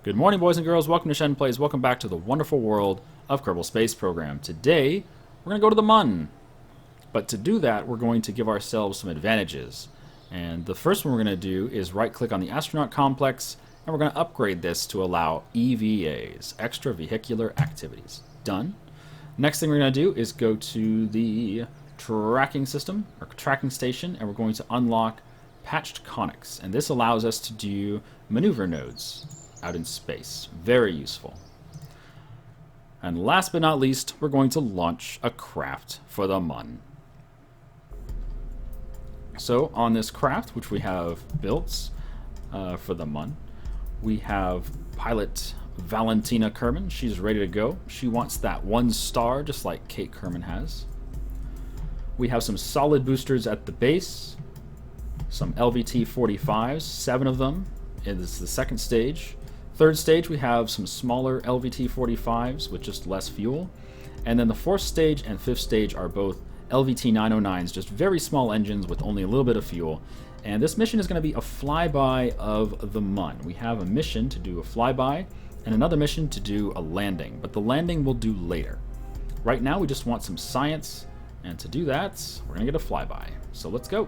Good morning, boys and girls. Welcome to Shenplays. Welcome back to the wonderful world of Kerbal Space Program. Today, we're going to go to the Mun. But to do that, we're going to give ourselves some advantages. And the first one we're going to do is right-click on the astronaut complex, and we're going to upgrade this to allow EVAs, extra vehicular activities. Done. Next thing we're going to do is go to the tracking system, or tracking station, and we're going to unlock patched conics. And this allows us to do maneuver nodes out in space. Very useful. And last but not least, we're going to launch a craft for the Mun. So on this craft, which we have built for the Mun, we have pilot Valentina Kerman. She's ready to go. She wants that 1 star, just like Kate Kerman has. We have some solid boosters at the base, some LVT-45s, 7 of them. This is the second stage. Third stage, we have some smaller LVT-45s with just less fuel. And then the fourth stage and fifth stage are both LVT-909s, just very small engines with only a little bit of fuel. And this mission is going to be a flyby of the Mun. We have a mission to do a flyby and another mission to do a landing, but the landing we'll do later. Right now, we just want some science, and to do that, we're going to get a flyby. So let's go.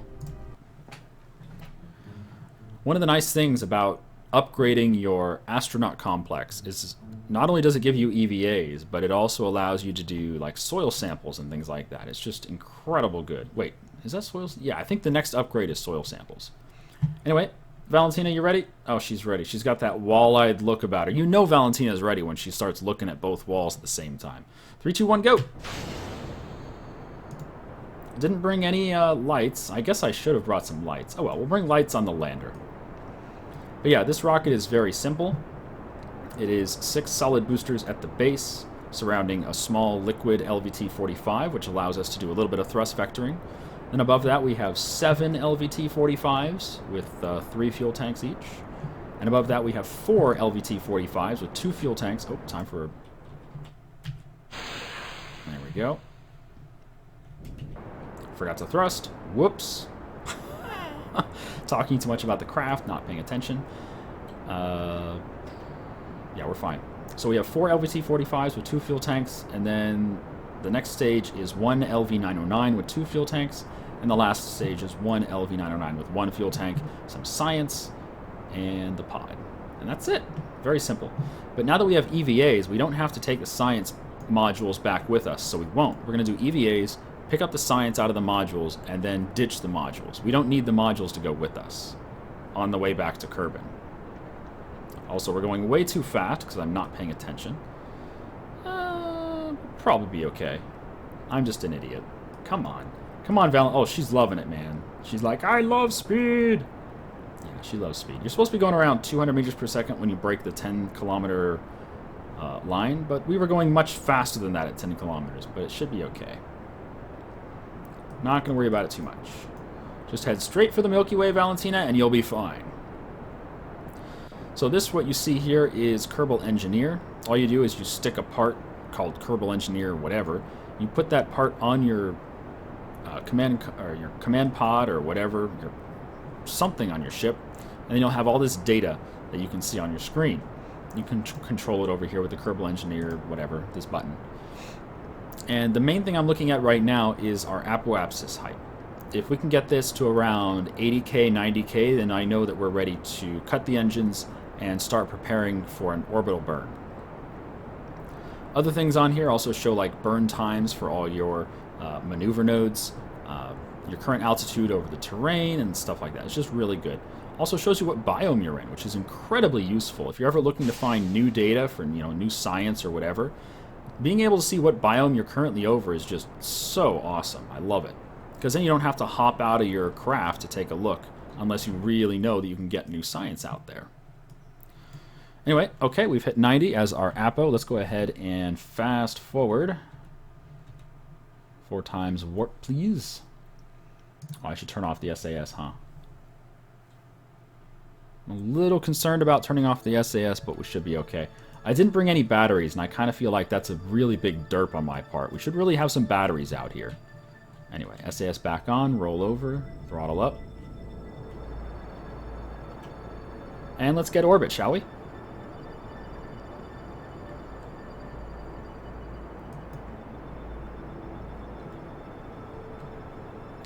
One of the nice things about upgrading your astronaut complex is not only does it give you EVAs, but it also allows you to do like soil samples and things like that. It's just incredible good. Wait, is that soil? Yeah, I think the next upgrade is soil samples. Anyway, Valentina, you ready? Oh, she's ready. She's got that wall-eyed look about her. You know Valentina's ready when she starts looking at both walls at the same time. 3, 2, 1, go! Didn't bring any lights. I guess I should have brought some lights. Oh well, we'll bring lights on the lander. But yeah, this rocket is very simple. It is 6 solid boosters at the base, surrounding a small liquid LVT-45, which allows us to do a little bit of thrust vectoring. Then above that, we have 7 LVT-45s with 3 fuel tanks each. And above that, we have 4 LVT-45s with 2 fuel tanks. Oh, time for... There we go. Forgot to thrust. Whoops. Talking too much about the craft, not paying attention. Yeah, we're fine. So we have 4 LVT-45s with 2 fuel tanks, and then the next stage is 1 LV-909 with 2 fuel tanks, and the last stage is 1 LV-909 with 1 fuel tank, some science, and the pod. And that's it. Very simple. But now that we have EVAs, we don't have to take the science modules back with us, so we won't. We're going to do EVAs, pick up the science out of the modules, and then ditch the modules. We don't need the modules to go with us on the way back to Kerbin. Also, we're going way too fast because I'm not paying attention. Probably be okay. I'm just an idiot. Come on. Come on, Val. Oh, she's loving it, man. She's like, I love speed. Yeah, she loves speed. You're supposed to be going around 200 meters per second when you break the 10-kilometer line, but we were going much faster than that at 10 kilometers, but it should be okay. Not going to worry about it too much. Just head straight for the Milky Way, Valentina, and you'll be fine. So this, what you see here, is Kerbal Engineer. All you do is you stick a part called Kerbal Engineer or whatever. You put that part on your command pod or whatever, something on your ship, and then you'll have all this data that you can see on your screen. You can control it over here with the Kerbal Engineer, whatever, this button. And the main thing I'm looking at right now is our apoapsis height. If we can get this to around 80K, 90K, then I know that we're ready to cut the engines and start preparing for an orbital burn. Other things on here also show like burn times for all your maneuver nodes, your current altitude over the terrain and stuff like that. It's just really good. Also shows you what biome you're in, which is incredibly useful. If you're ever looking to find new data for new science or whatever, being able to see what biome you're currently over is just so awesome. I love it. Because then you don't have to hop out of your craft to take a look, unless you really know that you can get new science out there. Anyway, okay, we've hit 90 as our apo. Let's go ahead and fast forward. 4 times warp, please. Oh, I should turn off the SAS, huh? I'm a little concerned about turning off the SAS, but we should be okay. I didn't bring any batteries, and I kind of feel like that's a really big derp on my part. We should really have some batteries out here. Anyway, SAS back on, roll over, throttle up. And let's get orbit, shall we?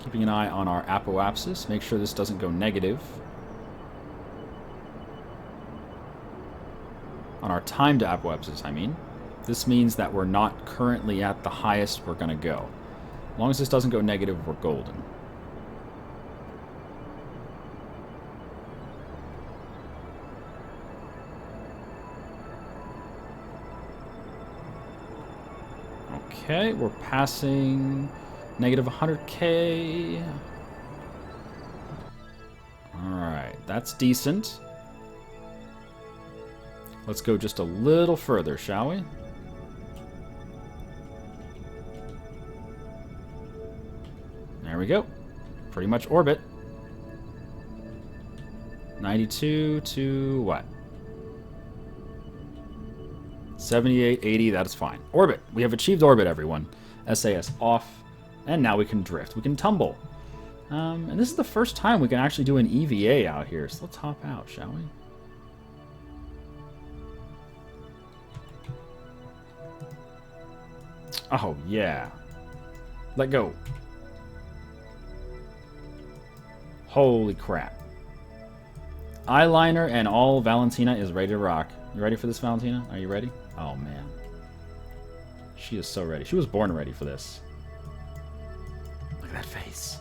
Keeping an eye on our apoapsis. Make sure this doesn't go negative. On our time to apoapsis, I mean. This means that we're not currently at the highest we're going to go. As long as this doesn't go negative, we're golden. Okay, we're passing negative 100K. Alright, that's decent. Let's go just a little further, shall we? There we go. Pretty much orbit. 92 to what? 78, 80, that is fine. Orbit. We have achieved orbit, everyone. SAS off. And now we can drift. We can tumble. And this is the first time we can actually do an EVA out here. So let's hop out, shall we? Oh, yeah. Let go. Holy crap. Eyeliner and all Valentina is ready to rock. You ready for this, Valentina? Are you ready? Oh, man. She is so ready. She was born ready for this. Look at that face.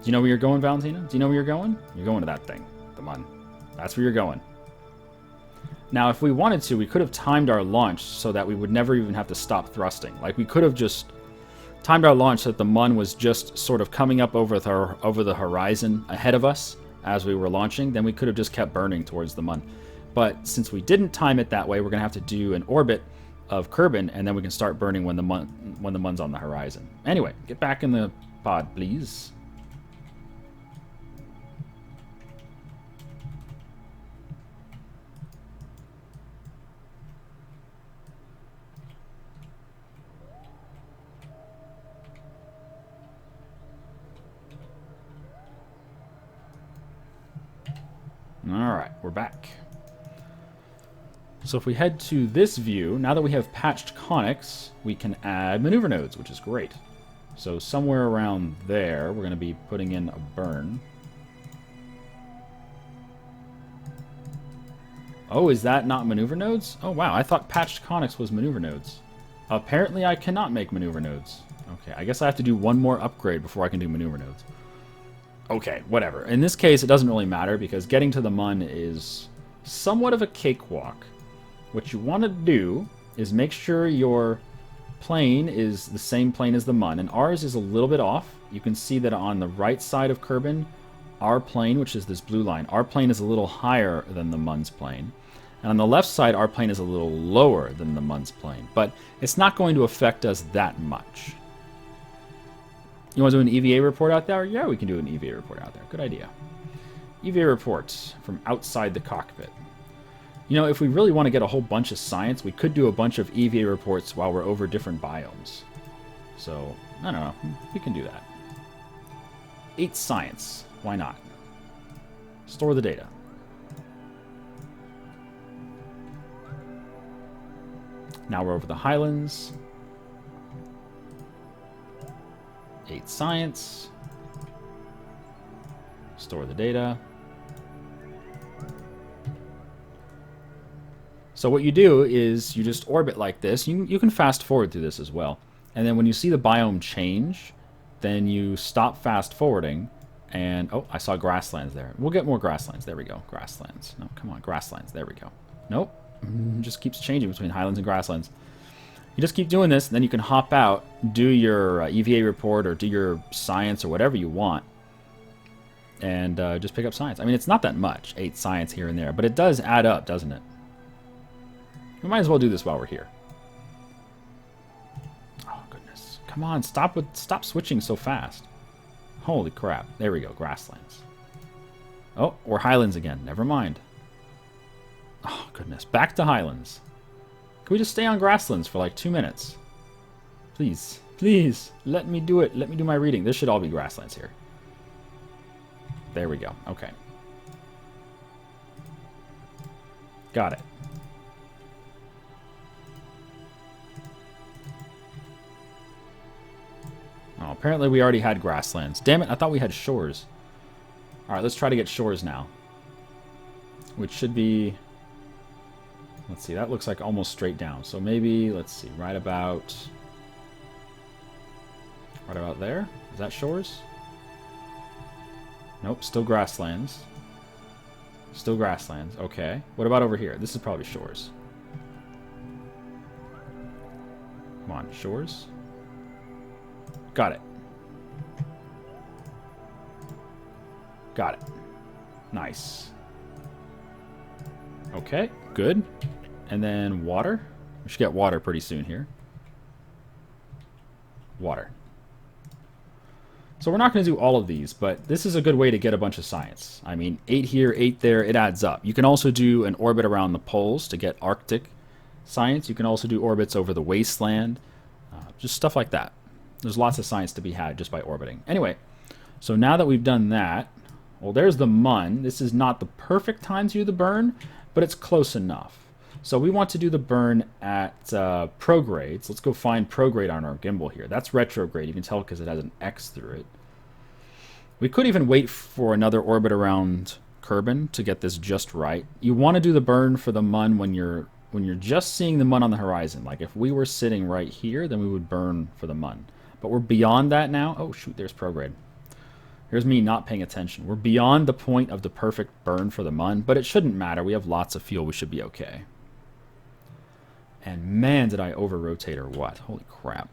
Do you know where you're going, Valentina? Do you know where you're going? You're going to that thing. The Mun. That's where you're going. Now, if we wanted to, we could have timed our launch so that we would never even have to stop thrusting. Like, we could have just timed our launch so that the Mun was just sort of coming up over the horizon ahead of us as we were launching. Then we could have just kept burning towards the Mun. But since we didn't time it that way, we're going to have to do an orbit of Kerbin, and then we can start burning when the Mun's on the horizon. Anyway, get back in the pod, please. Alright, we're back. So if we head to this view, now that we have patched conics, we can add maneuver nodes, which is great. So somewhere around there, we're going to be putting in a burn. Oh, is that not maneuver nodes? Oh, wow, I thought patched conics was maneuver nodes. Apparently I cannot make maneuver nodes. Okay, I guess I have to do one more upgrade before I can do maneuver nodes. Okay, whatever. In this case, it doesn't really matter because getting to the Mun is somewhat of a cakewalk. What you want to do is make sure your plane is the same plane as the Mun, and ours is a little bit off. You can see that on the right side of Kerbin, our plane, which is this blue line, our plane is a little higher than the Mun's plane. And on the left side, our plane is a little lower than the Mun's plane. But it's not going to affect us that much. You want to do an EVA report out there? Yeah, we can do an EVA report out there. Good idea. EVA report from outside the cockpit. You know, if we really want to get a whole bunch of science, we could do a bunch of EVA reports while we're over different biomes. So, I don't know. We can do that. 8 science. Why not? Store the data. Now we're over the Highlands. 8 science. Store the data. So what you do is you just orbit like this. You can fast forward through this as well. And then when you see the biome change, then you stop fast forwarding. And, oh, I saw grasslands there. We'll get more grasslands. There we go. Grasslands. No, come on. Grasslands. There we go. Nope. It just keeps changing between highlands and grasslands. You just keep doing this, and then you can hop out, do your EVA report, or do your science, or whatever you want, and just pick up science. I mean, it's not that much, 8 science here and there, but it does add up, doesn't it? We might as well do this while we're here. Oh, goodness. Come on, stop switching so fast. Holy crap. There we go, grasslands. Oh, we're highlands again. Never mind. Oh, goodness. Back to highlands. Can we just stay on grasslands for like 2 minutes? Please. Please. Let me do it. Let me do my reading. This should all be grasslands here. There we go. Okay. Got it. Oh, apparently we already had grasslands. Damn it, I thought we had shores. Alright, let's try to get shores now. Which should be... Let's see, that looks like almost straight down. So maybe, let's see, right about there? Is that shores? Nope, still grasslands. Still grasslands, okay. What about over here? This is probably shores. Come on, shores. Got it. Got it. Nice. Okay, good. And then water. We should get water pretty soon here. Water. So we're not going to do all of these, but this is a good way to get a bunch of science. I mean, 8 here, 8 there, it adds up. You can also do an orbit around the poles to get Arctic science. You can also do orbits over the wasteland. Just stuff like that. There's lots of science to be had just by orbiting. Anyway, so now that we've done that, well, there's the mun. This is not the perfect time to do the burn, but it's close enough. So we want to do the burn at progrades. Let's go find prograde on our gimbal here. That's retrograde. You can tell because it has an X through it. We could even wait for another orbit around Kerbin to get this just right. You want to do the burn for the mun when you're just seeing the mun on the horizon. Like if we were sitting right here, then we would burn for the mun. But we're beyond that now. Oh shoot, there's prograde. Here's me not paying attention. We're beyond the point of the perfect burn for the mun, but it shouldn't matter. We have lots of fuel. We should be okay. And man, did I over-rotate or what? Holy crap.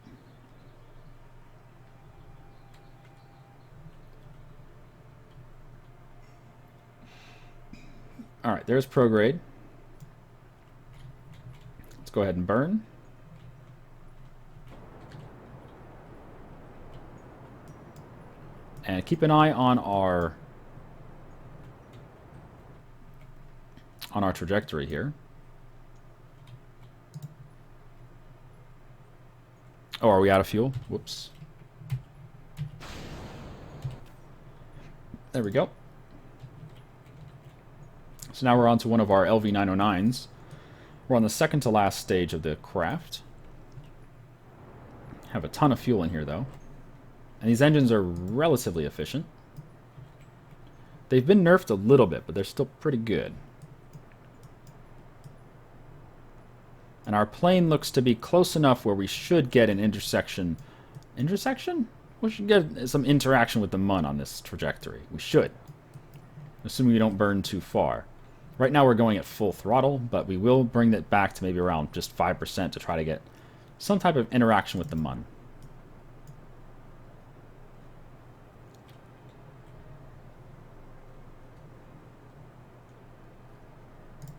Alright, there's prograde. Let's go ahead and burn. And keep an eye on our trajectory here. Oh, are we out of fuel? Whoops. There we go. So now we're on to one of our LV909s. We're on the second to last stage of the craft. Have a ton of fuel in here, though. And these engines are relatively efficient. They've been nerfed a little bit, but they're still pretty good. And our plane looks to be close enough where we should get an intersection. Intersection? We should get some interaction with the mun on this trajectory. We should. Assuming we don't burn too far. Right now we're going at full throttle, but we will bring it back to maybe around just 5% to try to get some type of interaction with the mun.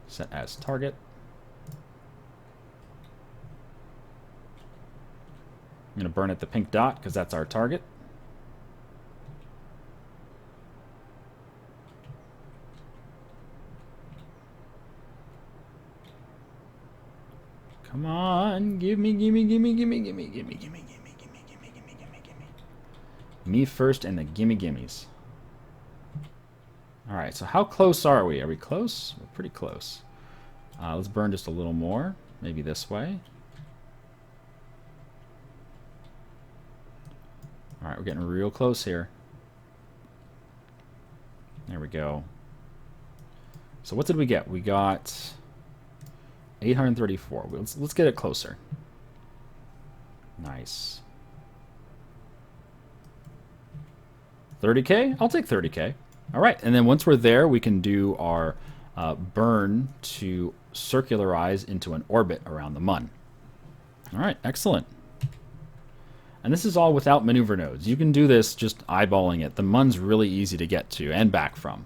Set as target. I'm going to burn at the pink dot because that's our target. Come on, give me. Me first and the gimmies. All right, so how close are we? Are we close? We're pretty close. Let's burn just a little more, maybe this way. All right, we're getting real close here. There we go. So what did we get? We got 834. Let's get it closer. Nice. 30K? I'll take 30K. All right, and then once we're there, we can do our burn to circularize into an orbit around the mun. All right, excellent. And this is all without maneuver nodes. You can do this just eyeballing it. The mun's really easy to get to and back from.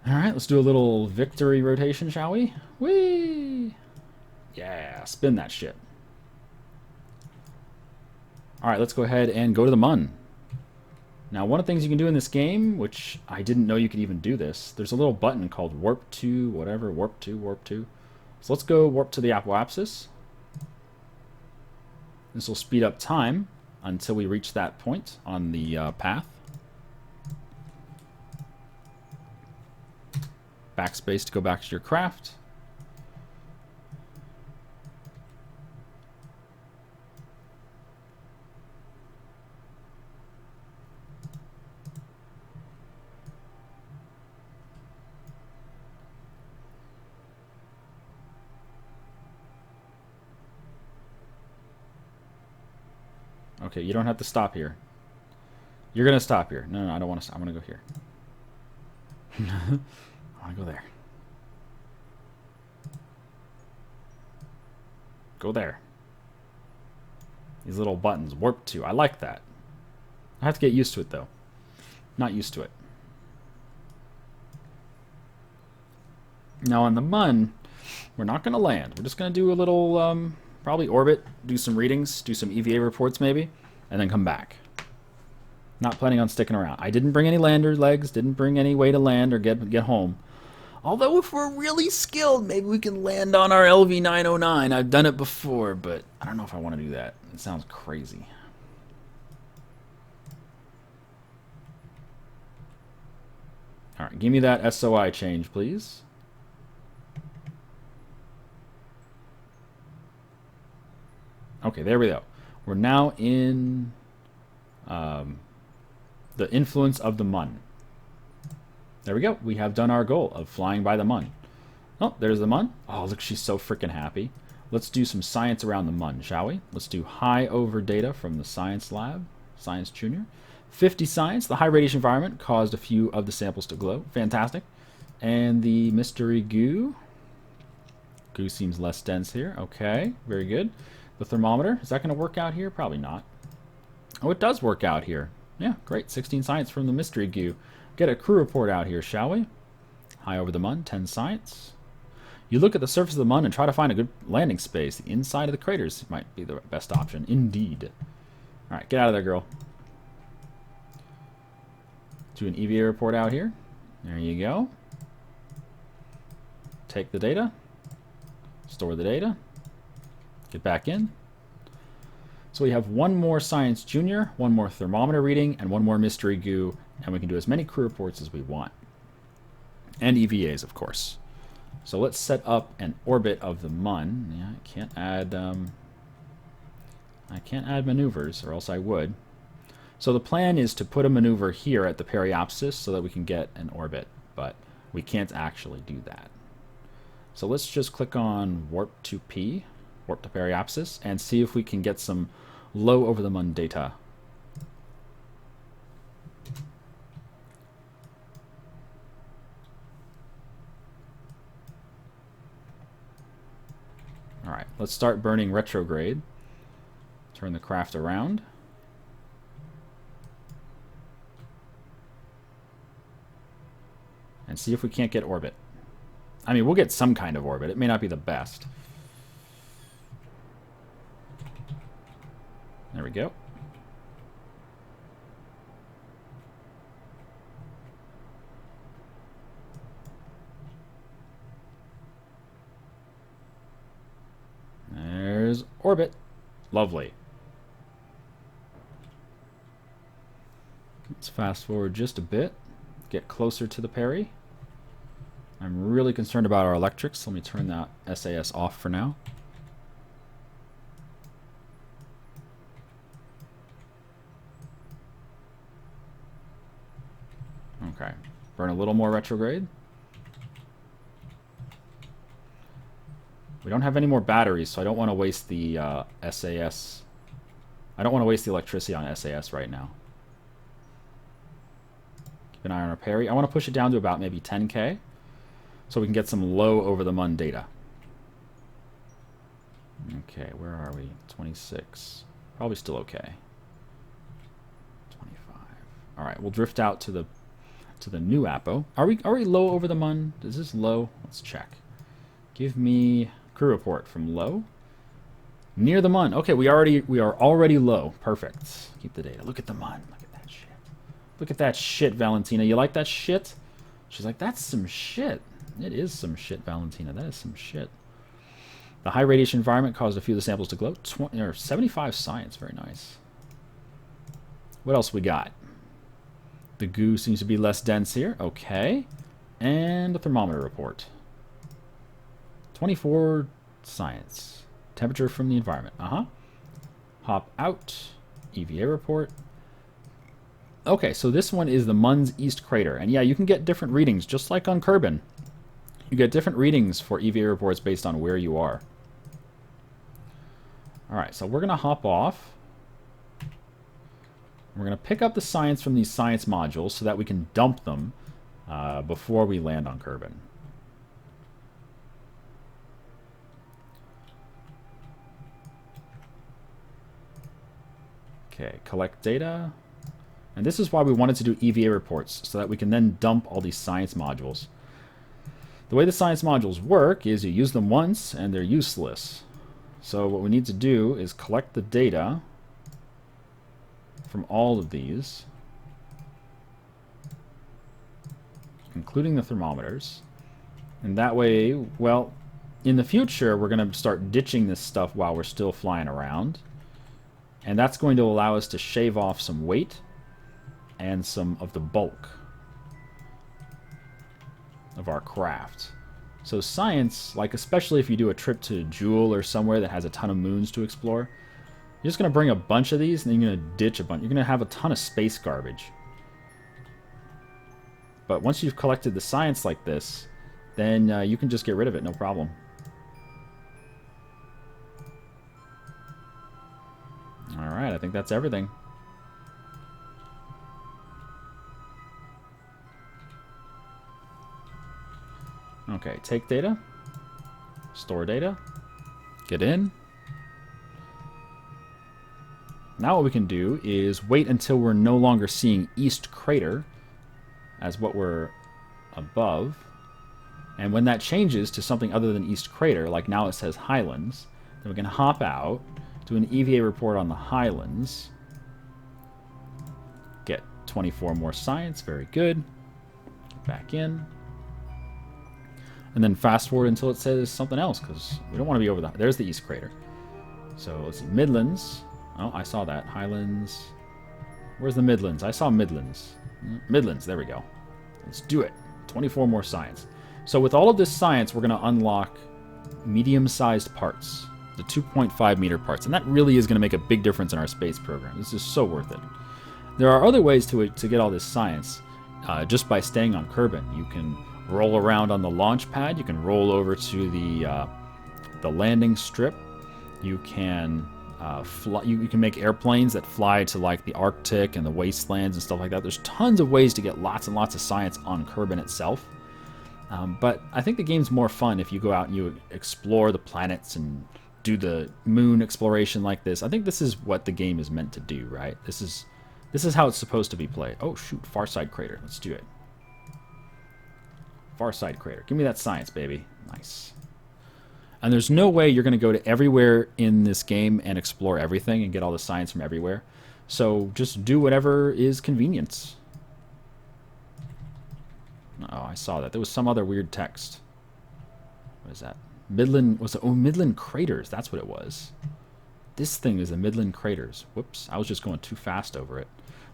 All right, let's do a little victory rotation, shall we? Whee! Yeah, spin that shit. All right, let's go ahead and go to the mun. Now, one of the things you can do in this game, which I didn't know you could even do this, there's a little button called warp to whatever, warp to. So let's go warp to the apoapsis. This will speed up time until we reach that point on the path. Backspace to go back to your craft. Okay, you don't have to stop here. You're going to stop here. No, I don't want to stop. I'm going to go here. I want to go there. Go there. These little buttons. Warp to. I like that. I have to get used to it, though. Not used to it. Now, on the Mun, we're not going to land. We're just going to do a little, probably orbit, do some readings, do some EVA reports maybe, and then come back. Not planning on sticking around. I didn't bring any lander legs, didn't bring any way to land or get home. Although if we're really skilled, maybe we can land on our LV-909. I've done it before, but I don't know if I want to do that. It sounds crazy. All right, give me that SOI change, please. Okay, there we go. We're now in the influence of the Mun. There we go. We have done our goal of flying by the Mun. Oh, there's the Mun. Oh, look, she's so freaking happy. Let's do some science around the Mun, shall we? Let's do high over data from the science lab, Science Junior. 50 science. The high radiation environment caused a few of the samples to glow. Fantastic. And the mystery goo. Goo seems less dense here. Okay, very good. The thermometer, is that going to work out here? Probably not. Oh, it does work out here. Yeah, great. 16 science from the mystery goo. Get a crew report out here, shall we? High over the Mun, 10 science. You look at the surface of the Mun and try to find a good landing space. The inside of the craters might be the best option. Indeed. All right, get out of there, girl. Do an EVA report out here. There you go. Take the data. Store the data. Get back in. So we have one more Science Junior, one more thermometer reading, and one more mystery goo, and we can do as many crew reports as we want. And EVAs, of course. So let's set up an orbit of the Mun. Yeah, I can't add maneuvers, or else I would. So the plan is to put a maneuver here at the periapsis so that we can get an orbit, but we can't actually do that. So let's just click on Warp to P, Warp to Periapsis, and see if we can get some low over the Mun data. Alright, let's start burning retrograde. Turn the craft around. And see if we can't get orbit. I mean, we'll get some kind of orbit. It may not be the best. There we go. There's orbit. Lovely. Let's fast forward just a bit. Get closer to the peri. I'm really concerned about our electrics. Let me turn that SAS off for now. Okay, burn a little more retrograde. We don't have any more batteries, so I don't want to waste the SAS. I don't want to waste the electricity on SAS right now. Keep an eye on our peri. I want to push it down to about maybe 10K, so we can get some low over the Mun data. Okay, where are we? 26. Probably still okay. 25. All right, we'll drift out to the new Apo. Are we low over the Mun? Is this low? Let's check. Give me crew report from low. Near the Mun. Okay, we are already low. Perfect. Keep the data. Look at the Mun. Look at that shit. Look at that shit, Valentina. You like that shit? She's like, that's some shit. It is some shit, Valentina. That is some shit. The high radiation environment caused a few of the samples to glow. 75 science. Very nice. What else we got? The goo seems to be less dense here. Okay. And a thermometer report. 24 science. Temperature from the environment. Hop out. EVA report. Okay, so this one is the Mun's East Crater. And yeah, you can get different readings, just like on Kerbin. You get different readings for EVA reports based on where you are. Alright, so we're going to hop off. We're going to pick up the science from these science modules so that we can dump them before we land on Kerbin. Okay, collect data. And this is why we wanted to do EVA reports, so that we can then dump all these science modules. The way the science modules work is you use them once and they're useless. So what we need to do is collect the data from all of these, including the thermometers. And that way, well, in the future, we're going to start ditching this stuff while we're still flying around. And that's going to allow us to shave off some weight and some of the bulk of our craft. So science, like especially if you do a trip to Jool or somewhere that has a ton of moons to explore, you're just going to bring a bunch of these and then you're going to ditch a bunch. You're going to have a ton of space garbage. But once you've collected the science like this, then you can just get rid of it, no problem. Alright, I think that's everything. Okay, take data, store data, get in. Now what we can do is wait until we're no longer seeing East Crater as what we're above. And when that changes to something other than East Crater, like now it says Highlands, then we can hop out, do an EVA report on the Highlands, get 24 more science, very good, back in. And then fast forward until it says something else, because we don't want to be over the... There's the East Crater. So let's see, Midlands. Oh, I saw that. Highlands. Where's the Midlands? I saw Midlands. Midlands, there we go. Let's do it. 24 more science. So with all of this science, we're going to unlock medium-sized parts. The 2.5 meter parts. And that really is going to make a big difference in our space program. This is so worth it. There are other ways to get all this science just by staying on Kerbin. You can roll around on the launch pad. You can roll over to the landing strip. You can you can make airplanes that fly to like the Arctic and the wastelands and stuff like that. There's tons of ways to get lots and lots of science on Kerbin itself. But I think the game's more fun if you go out and you explore the planets and do the moon exploration like this. I think this is what the game is meant to do, right? This is how it's supposed to be played. Oh shoot, Far Side Crater. Let's do it. Far Side Crater. Give me that science, baby. Nice. And there's no way you're going to go to everywhere in this game and explore everything and get all the science from everywhere. So just do whatever is convenience. Oh, I saw that. There was some other weird text. What is that? Midland was it? Oh, Midland Craters. That's what it was. This thing is the Midland Craters. Whoops. I was just going too fast over it.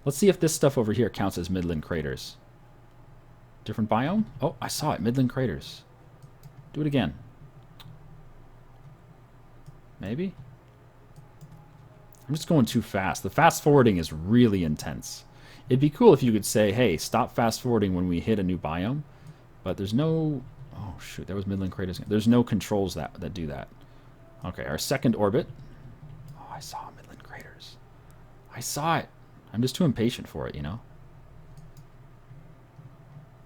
Let's see if this stuff over here counts as Midland Craters. Different biome? Oh, I saw it. Midland Craters. Do it again. Maybe? I'm just going too fast. The fast forwarding is really intense. It'd be cool if you could say, hey, stop fast forwarding when we hit a new biome. But there's no... Oh, shoot. There was Midland Craters. There's no controls that do that. Okay, our second orbit. Oh, I saw Midland Craters. I saw it. I'm just too impatient for it, you know?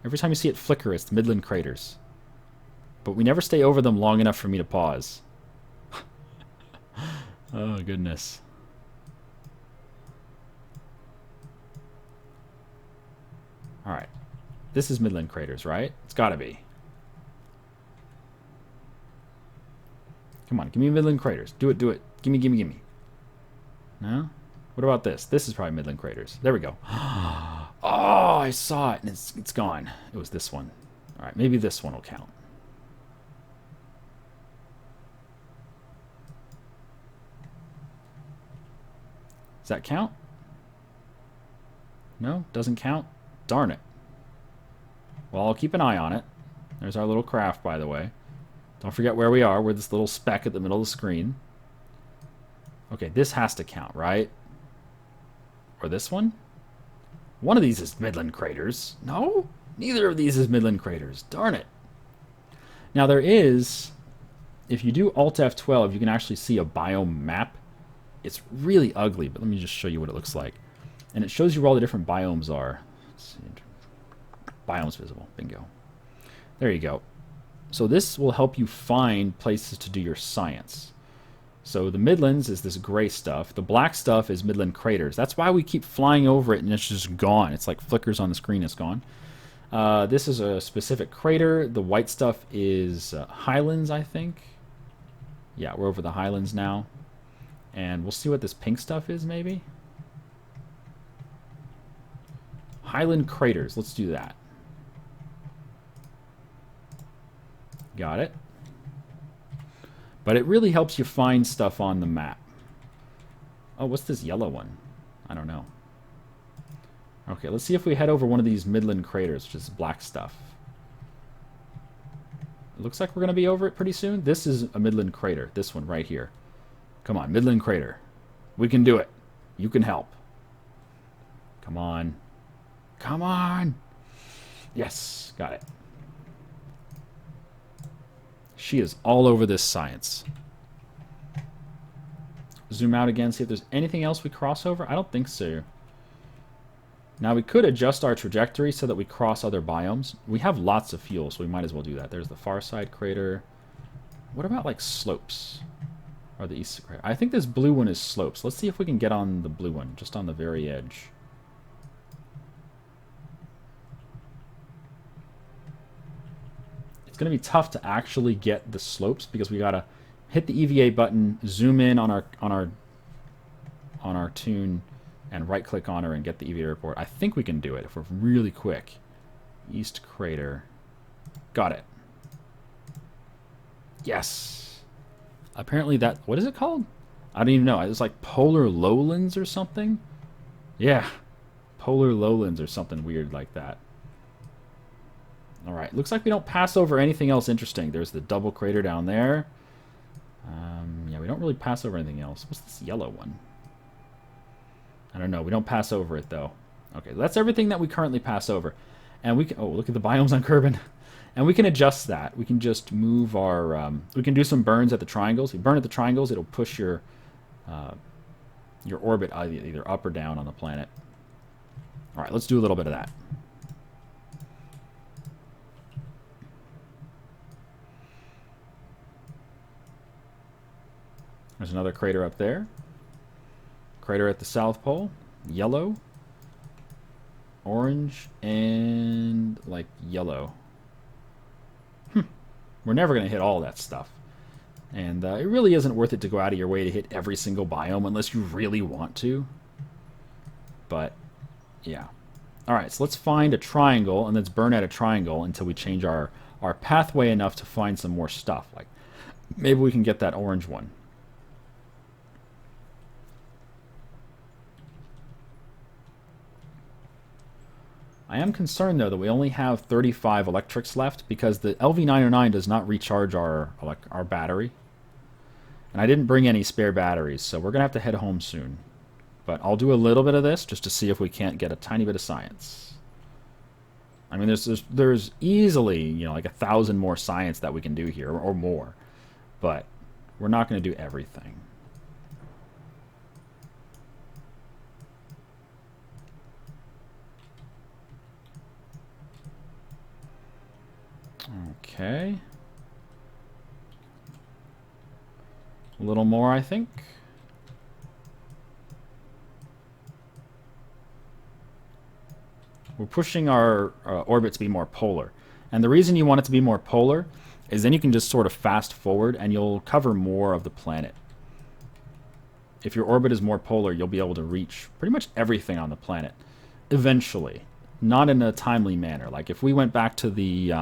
Every time you see it flicker, it's Midland Craters. But we never stay over them long enough for me to pause. Oh, goodness. Alright. This is Midland Craters, right? It's gotta be. Come on, give me Midland Craters. Do it, do it. Gimme, gimme, gimme. No? What about this? This is probably Midland Craters. There we go. Oh, I saw it, and it's gone. It was this one. Alright, maybe this one will count. Does that count? No? Doesn't count? Darn it. Well, I'll keep an eye on it. There's our little craft, by the way. Don't forget where we are. We're this little speck at the middle of the screen. Okay, this has to count, right? Or this one? One of these is Midland Craters. No? Neither of these is Midland Craters. Darn it. Now there is, if you do Alt F12, you can actually see a biome map. It's really ugly, but let me just show you what it looks like. And it shows you where all the different biomes are. Let's see. Biomes visible. Bingo. There you go. So this will help you find places to do your science. So the Midlands is this gray stuff. The black stuff is Midland craters. That's why we keep flying over it and it's just gone. It's like flickers on the screen, it's gone. This is a specific crater. The white stuff is Highlands, I think. Yeah, we're over the Highlands now. And we'll see what this pink stuff is, maybe. Highland craters. Let's do that. Got it. But it really helps you find stuff on the map. Oh, what's this yellow one? I don't know. Okay, let's see if we head over one of these Midland craters, which is black stuff. It looks like we're going to be over it pretty soon. This is a Midland crater. This one right here. Come on, Midland crater. We can do it. You can help. Come on. Come on. Yes, got it. She is all over this science. Zoom out again, see if there's anything else we cross over. I don't think so. Now we could adjust our trajectory so that we cross other biomes. We have lots of fuel, so we might as well do that. There's the far side crater. What about like slopes? Or the east crater? I think this blue one is slopes. Let's see if we can get on the blue one, just on the very edge. It's going to be tough to actually get the slopes because we got to hit the EVA button, zoom in on our tune, and right-click on her and get the EVA report. I think we can do it if we're really quick. East crater. Got it. Yes. Apparently that... What is it called? I don't even know. It's like polar lowlands or something? Yeah. Polar lowlands or something weird like that. Alright, looks like we don't pass over anything else interesting. There's the double crater down there. Yeah, we don't really pass over anything else. What's this yellow one? I don't know. We don't pass over it, though. Okay, that's everything that we currently pass over. And we can... Oh, look at the biomes on Kerbin. And we can adjust that. We can just move our... we can do some burns at the triangles. If you burn at the triangles, it'll push your orbit either up or down on the planet. Alright, let's do a little bit of that. There's another crater up there. Crater at the South Pole. Yellow. Orange. And, like, yellow. We're never going to hit all that stuff. And it really isn't worth it to go out of your way to hit every single biome unless you really want to. But, yeah. Alright, so let's find a triangle and let's burn at a triangle until we change our pathway enough to find some more stuff. Like, maybe we can get that orange one. I am concerned, though, that we only have 35 electrics left because the LV909 does not recharge our battery. And I didn't bring any spare batteries, so we're going to have to head home soon. But I'll do a little bit of this just to see if we can't get a tiny bit of science. I mean, there's easily, you know, like 1,000 more science that we can do here, or more. But we're not going to do everything. Okay. A little more, I think. We're pushing our orbit to be more polar. And the reason you want it to be more polar is then you can just sort of fast forward and you'll cover more of the planet. If your orbit is more polar, you'll be able to reach pretty much everything on the planet. Eventually. Not in a timely manner. Like if we went back to the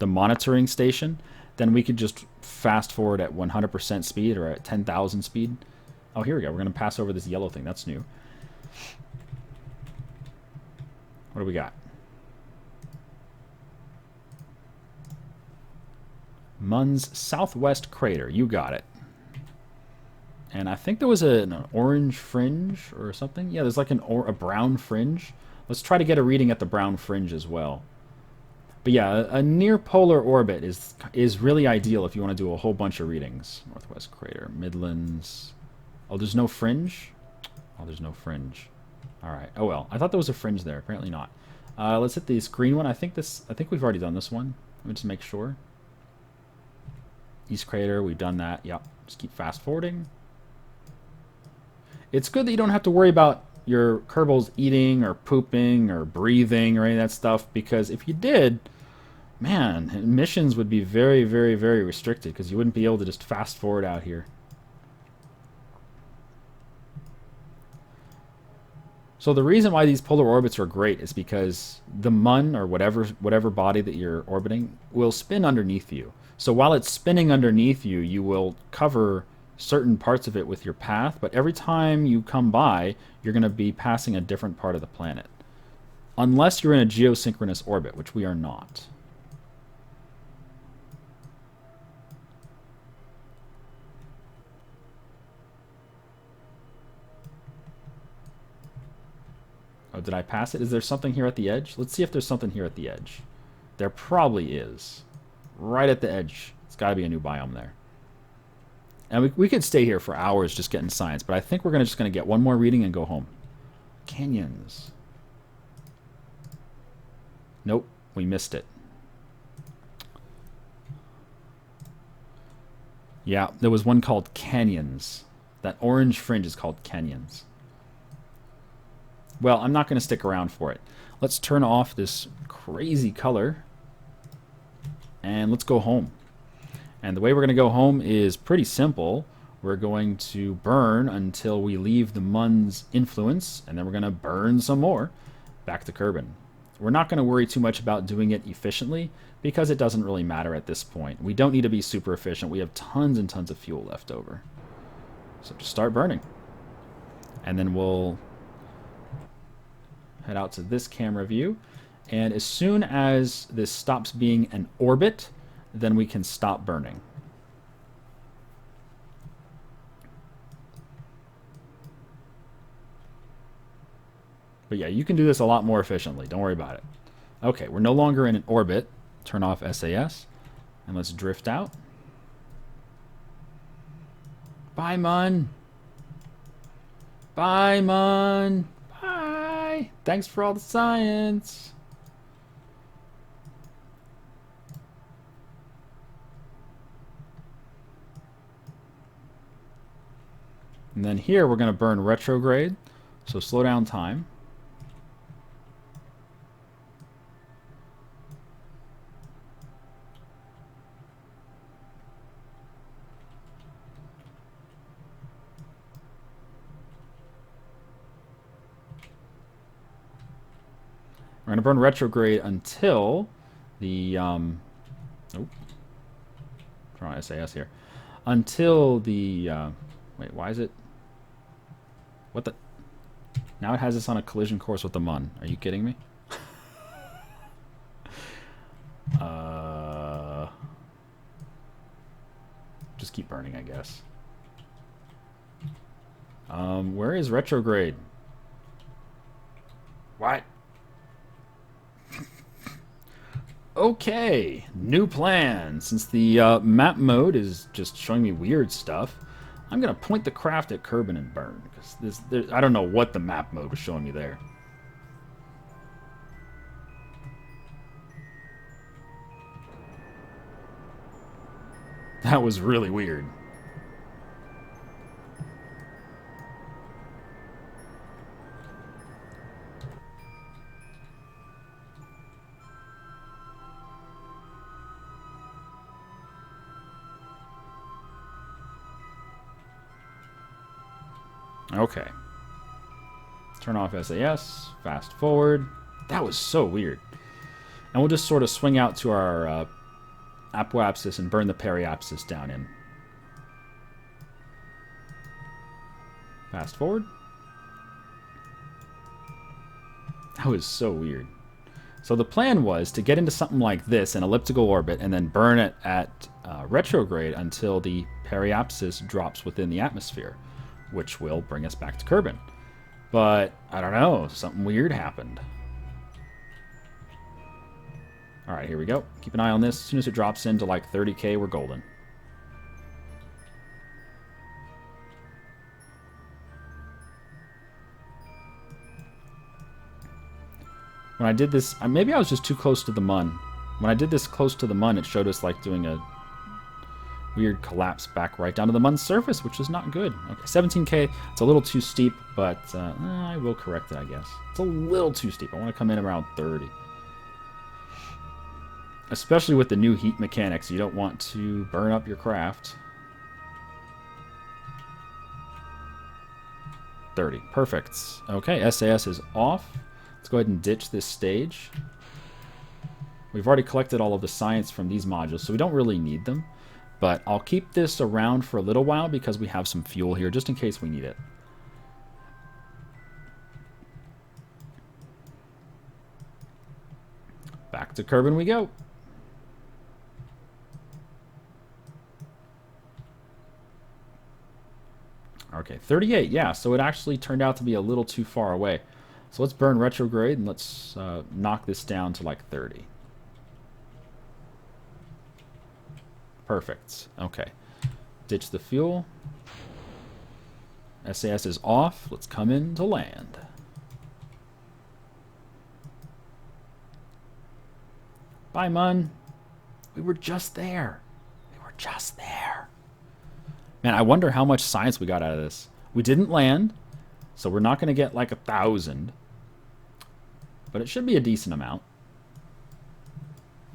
monitoring station, then we could just fast forward at 100% speed or at 10,000 speed. Oh, here we go. We're going to pass over this yellow thing. That's new. What do we got? Munn's Southwest Crater. You got it. And I think there was an orange fringe or something. Yeah, there's like a brown fringe. Let's try to get a reading at the brown fringe as well. But yeah, a near polar orbit is really ideal if you want to do a whole bunch of readings. Northwest Crater, Midlands. Oh, there's no fringe? Oh, there's no fringe. All right. Oh well. I thought there was a fringe there. Apparently not. Let's hit this green one. I think we've already done this one. Let me just make sure. East crater. We've done that. Yep. Just keep fast forwarding. It's good that you don't have to worry about your kerbals eating or pooping or breathing or any of that stuff, because if you did, man, missions would be very, very, very restricted because you wouldn't be able to just fast forward out here. So the reason why these polar orbits are great is because the Mun, or whatever body that you're orbiting, will spin underneath you. So while it's spinning underneath you, you will cover certain parts of it with your path, but every time you come by, you're going to be passing a different part of the planet. Unless you're in a geosynchronous orbit, which we are not. Oh, did I pass it? Is there something here at the edge? Let's see if there's something here at the edge. There probably is. Right at the edge. It's got to be a new biome there. And we could stay here for hours just getting science, but I think we're just going to get one more reading and go home. Canyons. Nope, we missed it. Yeah, there was one called Canyons. That orange fringe is called Canyons. Well, I'm not going to stick around for it. Let's turn off this crazy color and let's go home. And the way we're going to go home is pretty simple. We're going to burn until we leave the Mun's influence, and then we're going to burn some more back to Kerbin. We're not going to worry too much about doing it efficiently because it doesn't really matter at this point. We don't need to be super efficient. We have tons and tons of fuel left over. So just start burning. And then we'll head out to this camera view. And as soon as this stops being an orbit, then we can stop burning. But yeah, you can do this a lot more efficiently. Don't worry about it. Okay, we're no longer in an orbit. Turn off SAS. And let's drift out. Bye, Mun. Bye, Mun. Bye. Thanks for all the science. And then here we're going to burn retrograde. So slow down time. We're going to burn retrograde until the turn on SAS here. Until the wait, why is it? What the? Now it has us on a collision course with the Mun. Are you kidding me? Just keep burning, I guess. Where is retrograde? What? Okay, new plan. Since the map mode is just showing me weird stuff, I'm gonna point the craft at Kerbin and burn, because I don't know what the map mode was showing me there. That was really weird. Okay. Turn off SAS. Fast forward. That was so weird. And we'll just sort of swing out to our apoapsis and burn the periapsis down in. Fast forward. That was so weird. So the plan was to get into something like this, an elliptical orbit, and then burn it at retrograde until the periapsis drops within the atmosphere, which will bring us back to Kerbin. But, I don't know, something weird happened. Alright, here we go. Keep an eye on this. As soon as it drops into like 30K, we're golden. When I did this, maybe I was just too close to the mun. When I did this close to the mun, it showed us like doing a weird collapse back right down to the mun's surface, which is not good. Okay, 17K, it's a little too steep, but I will correct it, I guess. It's a little too steep. I want to come in around 30. Especially with the new heat mechanics, you don't want to burn up your craft. 30, perfect. Okay, SAS is off. Let's go ahead and ditch this stage. We've already collected all of the science from these modules, so we don't really need them. But I'll keep this around for a little while because we have some fuel here, just in case we need it. Back to Kerbin we go. Okay, 38, yeah, so it actually turned out to be a little too far away. So let's burn retrograde and let's knock this down to like 30. Perfect. Okay. Ditch the fuel. SAS is off. Let's come in to land. Bye, Mun. We were just there. We were just there. Man, I wonder how much science we got out of this. We didn't land, so we're not going to get like 1,000. But it should be a decent amount.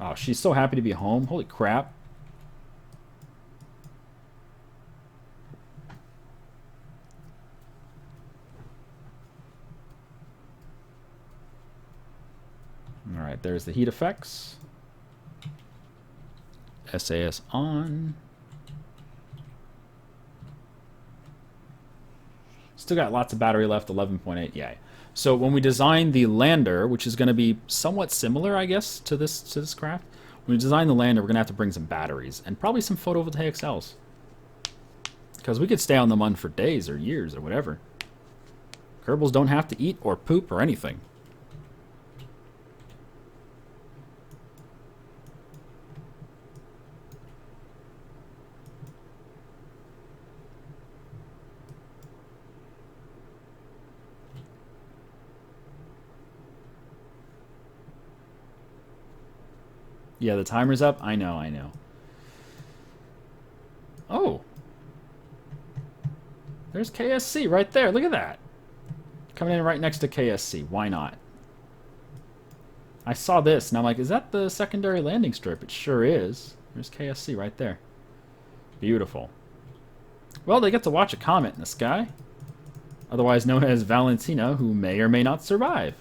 Oh, she's so happy to be home. Holy crap. Alright, there's the heat effects. SAS on. Still got lots of battery left, 11.8, yeah. So when we design the lander, which is going to be somewhat similar, I guess, to this craft, when we design the lander, we're going to have to bring some batteries and probably some photovoltaic cells. Because we could stay on the Mun for days or years or whatever. Kerbals don't have to eat or poop or anything. Yeah, the timer's up. I know, I know. Oh. There's KSC right there. Look at that. Coming in right next to KSC. Why not? I saw this, and I'm like, is that the secondary landing strip? It sure is. There's KSC right there. Beautiful. Well, they get to watch a comet in the sky. Otherwise known as Valentina, who may or may not survive.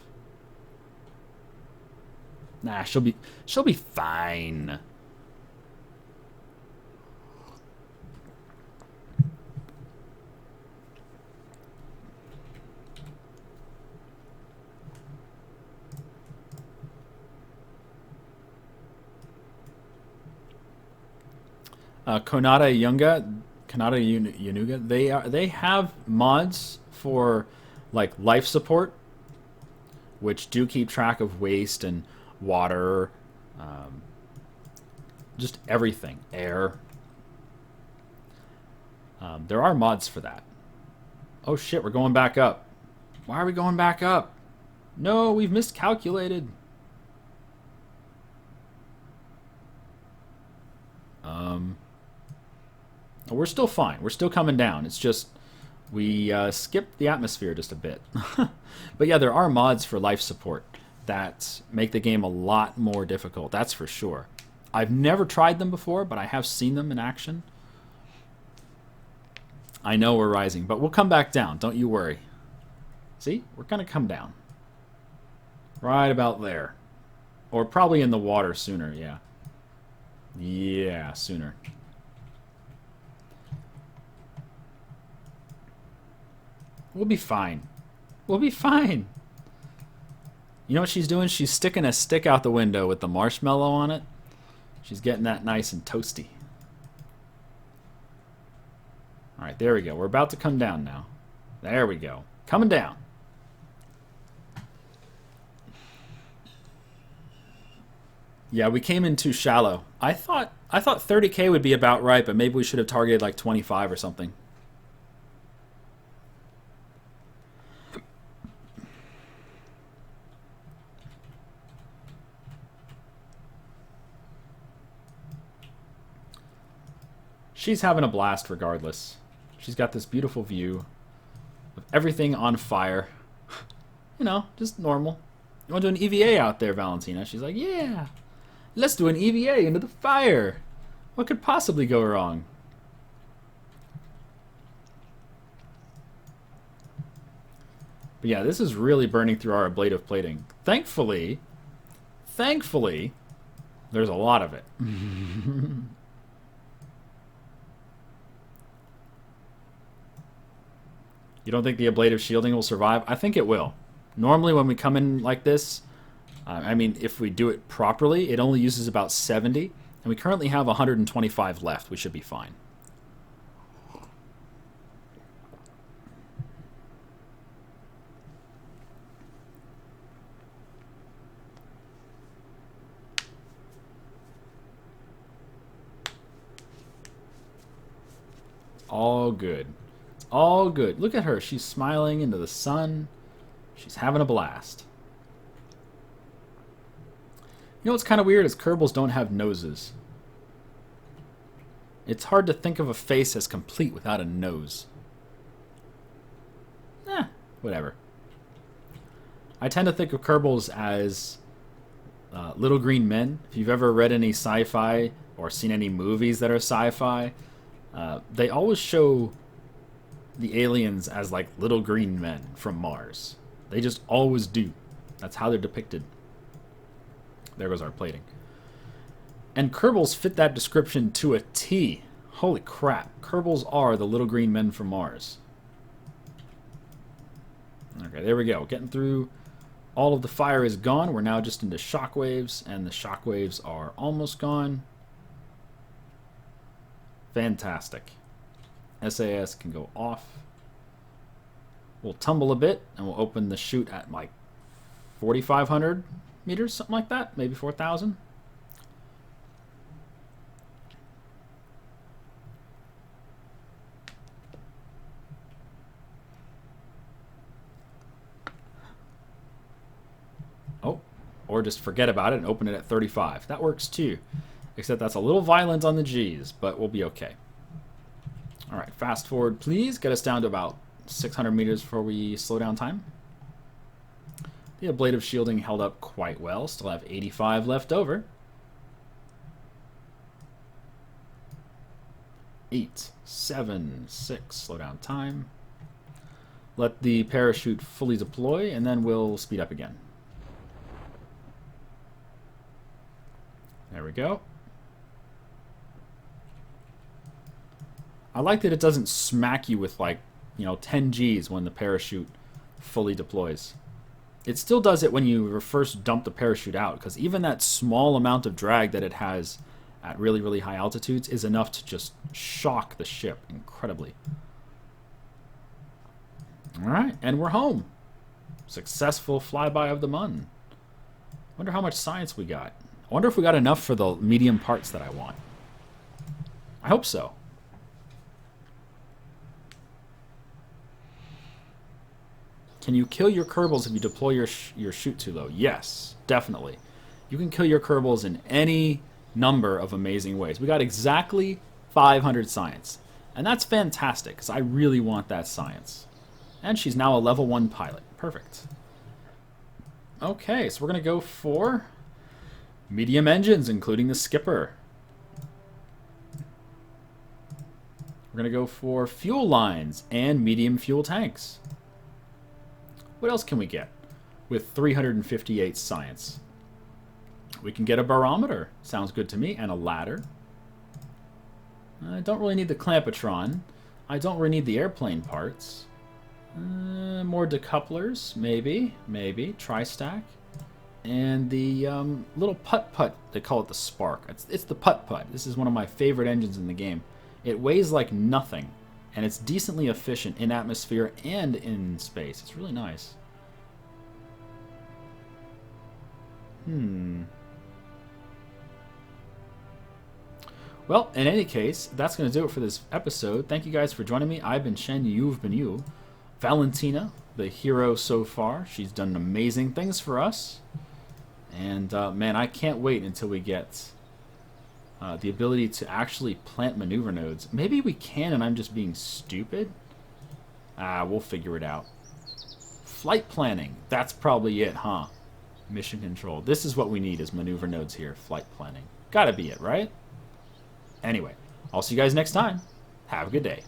Nah, she'll be fine. Konada Yunuga, they have mods for like life support, which do keep track of waste and water, just everything, air. There are mods for that. Oh shit, we're going back up. Why are we going back up? No, we've miscalculated. We're still fine. We're still coming down. It's just we skipped the atmosphere just a bit. But yeah, there are mods for life support that make the game a lot more difficult, that's for sure. I've never tried them before, but I have seen them in action. I know we're rising, but we'll come back down, don't you worry. See, we're gonna come down. Right about there. Or probably in the water sooner, yeah. Yeah, sooner. We'll be fine. We'll be fine. You know what she's doing? She's sticking a stick out the window with the marshmallow on it. She's getting that nice and toasty. Alright, there we go. We're about to come down now. There we go. Coming down. Yeah, we came in too shallow. I thought 30K would be about right, but maybe we should have targeted like 25 or something. She's having a blast regardless. She's got this beautiful view of everything on fire. You know, just normal. You want to do an EVA out there, Valentina? She's like, yeah, let's do an EVA into the fire. What could possibly go wrong? But yeah, this is really burning through our ablative plating. Thankfully, there's a lot of it. You don't think the ablative shielding will survive? I think it will. Normally when we come in like this, I mean, if we do it properly, it only uses about 70. And we currently have 125 left. We should be fine. All good. All good. Look at her. She's smiling into the sun. She's having a blast. You know what's kind of weird is Kerbals don't have noses. It's hard to think of a face as complete without a nose. Whatever. I tend to think of Kerbals as little green men. If you've ever read any sci-fi or seen any movies that are sci-fi, they always show the aliens as like little green men from Mars. They just always do. That's how they're depicted. There goes our plating. And Kerbals fit that description to a T. Holy crap. Kerbals are the little green men from Mars. Okay, there we go. Getting through. All of the fire is gone. We're now just into shockwaves, and the shockwaves are almost gone. Fantastic. SAS can go off. We'll tumble a bit, and we'll open the chute at like 4,500 meters, something like that. Maybe 4,000. Oh, or just forget about it and open it at 35. That works too. Except that's a little violent on the G's, but we'll be okay. All right, fast forward, please. Get us down to about 600 meters before we slow down time. The ablative shielding held up quite well. Still have 85 left over. 8, 7, 6. Slow down time. Let the parachute fully deploy, and then we'll speed up again. There we go. I like that it doesn't smack you with like, 10 Gs when the parachute fully deploys. It still does it when you first dump the parachute out, because even that small amount of drag that it has at really, really high altitudes is enough to just shock the ship incredibly. All right, and we're home. Successful flyby of the Mun. Wonder how much science we got. I wonder if we got enough for the medium parts that I want. I hope so. Can you kill your Kerbals if you deploy your chute too low? Yes, definitely. You can kill your Kerbals in any number of amazing ways. We got exactly 500 science. And that's fantastic, because I really want that science. And she's now a level 1 pilot. Perfect. Okay, so we're going to go for medium engines, including the skipper. We're going to go for fuel lines and medium fuel tanks. What else can we get with 358 science? We can get a barometer. Sounds good to me. And a ladder. I don't really need the clampetron. I don't really need the airplane parts. More decouplers, maybe. Maybe. Tri-stack. And the little putt-putt. They call it the Spark. It's the putt-putt. This is one of my favorite engines in the game. It weighs like nothing. And it's decently efficient in atmosphere and in space. It's really nice. Well, in any case, that's going to do it for this episode. Thank you guys for joining me. I've been Shen, you've been you. Valentina, the hero so far. She's done amazing things for us. And, man, I can't wait until we get The ability to actually plant maneuver nodes. Maybe we can and I'm just being stupid. We'll figure it out. Flight planning. That's probably it, huh? Mission control. This is what we need is maneuver nodes here. Flight planning. Gotta be it, right? Anyway, I'll see you guys next time. Have a good day.